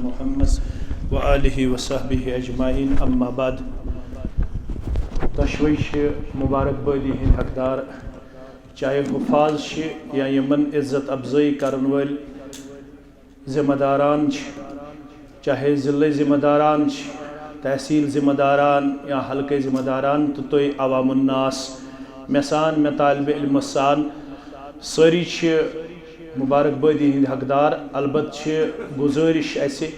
मुहम्मद व आलिहि व सहबिहि अजमाइन अम्मा बाद। दशवई मुबारकबादी हंद हकदार चाहे हुफाज या यमन इज्जत अफजाई करन वल जिम्मेदारान, चाहे ज़िले जिम्मेदारान, तहसील जिम्मेदारान या हल्के जिम्मेदारान तो तुई अवामुन्नास मेसान मे तालिब इल्म सान सारी मुबारकबादी हंद हकदार। अलबत गुजारिश ऐसे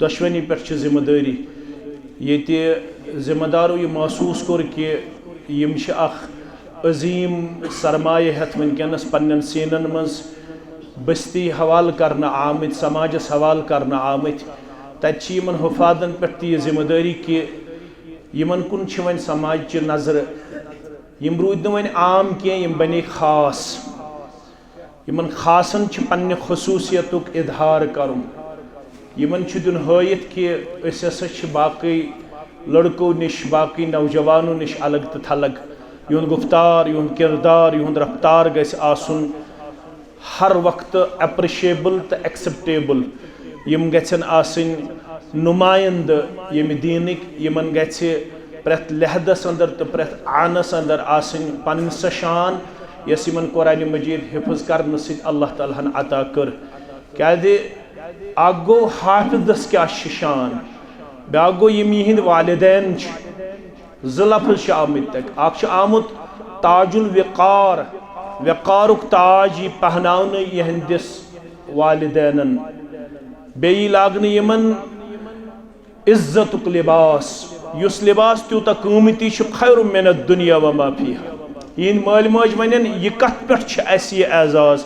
दशवनी पे जिम्मेदारी ये जिम्मेदारों ये महसूस कोर कि यम अजीम सरमाए हेत वनकस पन्न सीनन मज बस्ती हवाल करना आमत, समाजस हवाल करना आमत। तमन हुफादन पे यह जिम्मेदारी कि यमन कुन वन समाज ची नजर, यम रूद वन आम कह बने खास। यमन खासन पन्ने खसूसियतुक इजहार करुन, यमन दिन हयत कि अस बाकी लड़कों निश बाकी नौजवानों निश अलग तो थलग। युंद गुफ्तार, युंद किरदार, युंद रफ्तार गस आसुन हर वक्त एप्रिशिएबल तो एक्सेप्टेबल। यम गन आसिन नुमाइंद यम दीनिक, यमन गछे प्रत लहदस अंदर तो प्रत आनस अंदर आसिन पन स शान यस यमन कुरान मजीद हिफज करने से अल्लाह ताला अता कर। क्या अग गो हाफिदस क्या शान, ब्या गो यम यिंद वालिदैन ज लफ्ज आमुत तक। अख आमुत ताजुल वक़ार, वक़ारुक ताज यह पहनावन यहंदिस वालिदैनन। बेई लागन यमन इज्जतुक लिबास, युस लिबास त्यूता कीमती खैर मिन दुनिया व मा फीहा। इन माल माज वन यह कत पे एजाज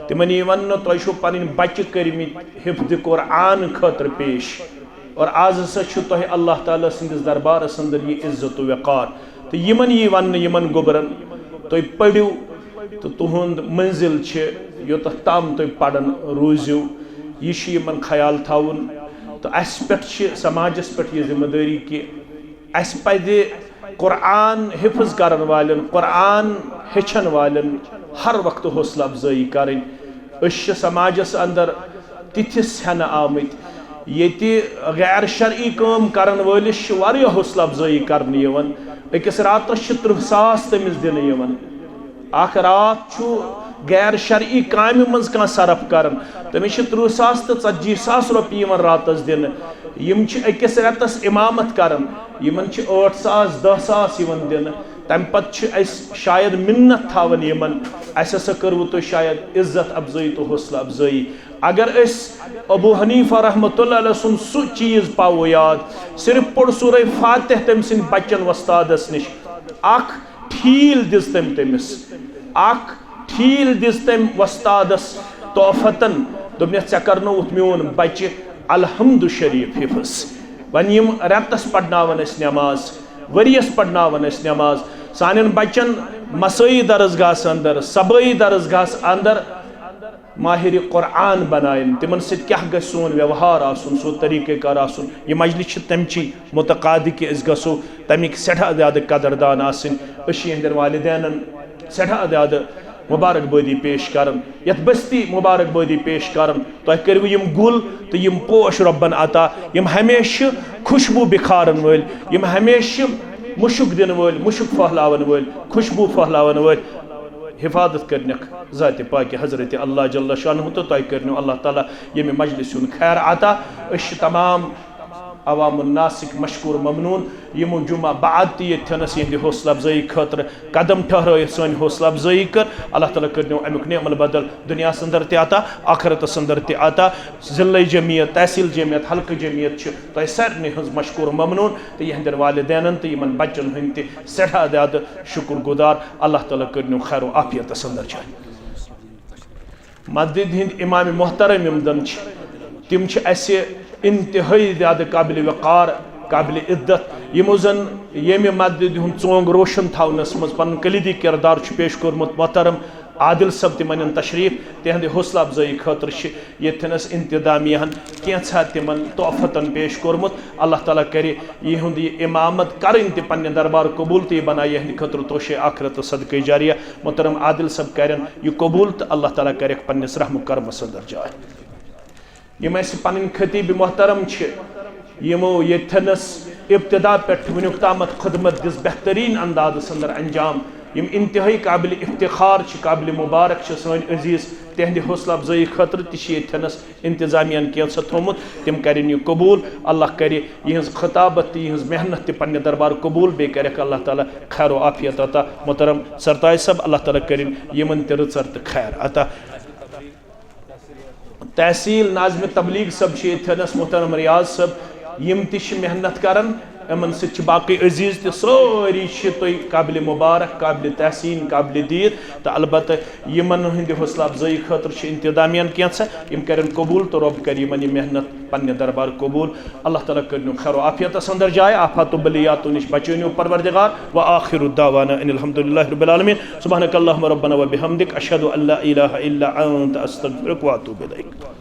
तिमन वन तुम पन बच्चे कर्मित हिफ्द कुरान खतर पेश, और आज तुह अल्लाह ताला सिंदिस दरबारस अंदर यह इज्जत वक़ार। तो यमन यह वन यमन गोबरन तुम पढ़ो तो तुहद मंजिल योत तम तुम पढ़न रूजो, यह यमन ख्याल थावन। तो अस पे समाजस पे यह जिम्मेदारी कि अस पदे कुरान हिफज करन वालन, कुरान हेचन वालन हर वक्त हौसला अफजाई करें। समाजस अंदर तिथिस हन आमत ये गैर शर्ई काम करन वलिस वारिया हौसला अफजाई करने यवन। अकिस रातस 30,000 तमिस दिन यवन। अख रात गैर शर्ई काम मज कह सरफ कर तमिस 30,000 तो 40,000 रुपये रातस दिन। यम अकिस रेतस इमामत करन, यमन 8,000 10,000 दिन। तम पे शायद मिन्नत थावन यमन अस करव तो शायद इज्जत अफजाई तो हौसला अफजाई। अगर अबू हनीफा रहमतुल्लाह अलैह सुन सु चीज पाओ याद, सिर्फ पढ़ सूरह फातिह तम सिंद बच्चन वस्तादस निश अख ठील दिस तम तमिस, अख ठील दिस तम वस्तादस तोहफतन। दोपन ऐ करनोत मोन बच्चे अलहम्दु शरीफ हिफज। वन यम रेतस पढ़नावन नमाज, वरियस पढ़नावन नमाज। सान बच्चन मसई दरसगाह अंदर, सबई दरसगाह अंदर माहिर कुरान बनायन। तिमन सत क्या गो सोन व्यवहार आसुन, सो तरीक़ेकार आसुन। यह मजलिस तमची मुतकादी कि गो तमिक सठा ज्यादा कदरदान आसिन। अहंदन वालिदैन सठा ज्यादा मुबारकबादी पेश करन, यथ बस्ती मुबारकबादी पेश करन। तुम करू यम गुल तो यम पोश रब्बन अता, यम हमेशा खुशबू बिखारन वल, यम हमेशा मुशुक दिन वल, मुशुक फहलावन वल, खुशबू फहलावन वल। हिफाजत करन ज़ात पाक हज़रत अल्लाह जल्ल शानहु तो तुम कर अल्लाह ताला यम मजलिस खैर अता। तमाम अवामुन्नासिक मशकूर ममनून यमो जुमा बाद तनस यह हौसला अफजाई खतर कदम ठहर सन हौसला अफजाई कर। अल्लाह ताला कर अमुक नेमल बदल दुनिया अंदर अता, आखरत अंदर अता। ज़िले जमीयत, तहसील जमीयत, हल्क जमीयत तुम सारे हज मशकूर ममनून। तो यहंद वालिदैन तो यमन बच्चन हंद सठा ज्यादा शुक्र गुजार। अल्लाह ताला कर खैर आफियत अंदर जाए। मस्जिद हंद इमाम मोहतरम यम दन तिम इंतहाई ज्यादा काबिल वक़ार, काबिल इद्दत। यमो जन यम मस्जिद हूँ चोंग रोशन थावनस मज पन कलीदी किरदार पेश कोरमुत मोहतरम आदिल सब तिमन तशरीफ। तिहंद हौसला अफजाई खतर यस इंतजामिया कैसा तिमन तोहफतन पेश कोरमुत। अल्लाह ताला करे यह इमामत करें तो पन्ने दरबार कबूल तो यह बना यहंद खतर तोशे आखरत सदक़े जारिया। मोहतरम आदिल सब करें यह कबूल तो अल्लाह ताला करे पन्निस रहम करमस अंदर जाए। यम पन खतीब मोहतरम यमो येथनस इब्तदा पे वनुक तामत खदमत दिस बेहतरीन अंदाज अंदर अंजाम यम इंतहाई काबिल इफ्तिखार काबिल मुबारक सन अजीज तहद हौसला अफजाई खतर तनस इंतजामियन कैसा थोमुत तम कर कबूल अल्लाह कर यहज खताबत यहज मेहनत पन्ने दरबार कबूल बे कर अल्लाह ताला खैर व आफियत अता मोहतरम सरताज सब अल्लाह ताला कर यमन त रचर त खैर अता तहसील नाज़िम तबलीग सब यथनस मोहतरम रियाज सब यम त मेहनत करन यमन सि बाकी अजीज त सारी तुम काबिल मुबारक काबिल तहसीन काबिल दीद तो अलबत् यमन हंद हौसला अफजाई खतर इंतजामियन कैसा यम कर कबूल तो रब कर यमन मेहनत पन्ने दरबार कबूल अल्लाह ताला कर खैर आफियत अंदर जाए आफात बलियात नश बचो परवरदिगार व आखिर दावाना अनिल हम्दुलिल्लाहि रब्बिल आलमीन सुब्हानक अल्लाहुम्मा रब्बना व बिहम्दिक अशहदु अल्ला इलाहा इल्ला अंत अस्तगफिरुक व अतूबु इलैक।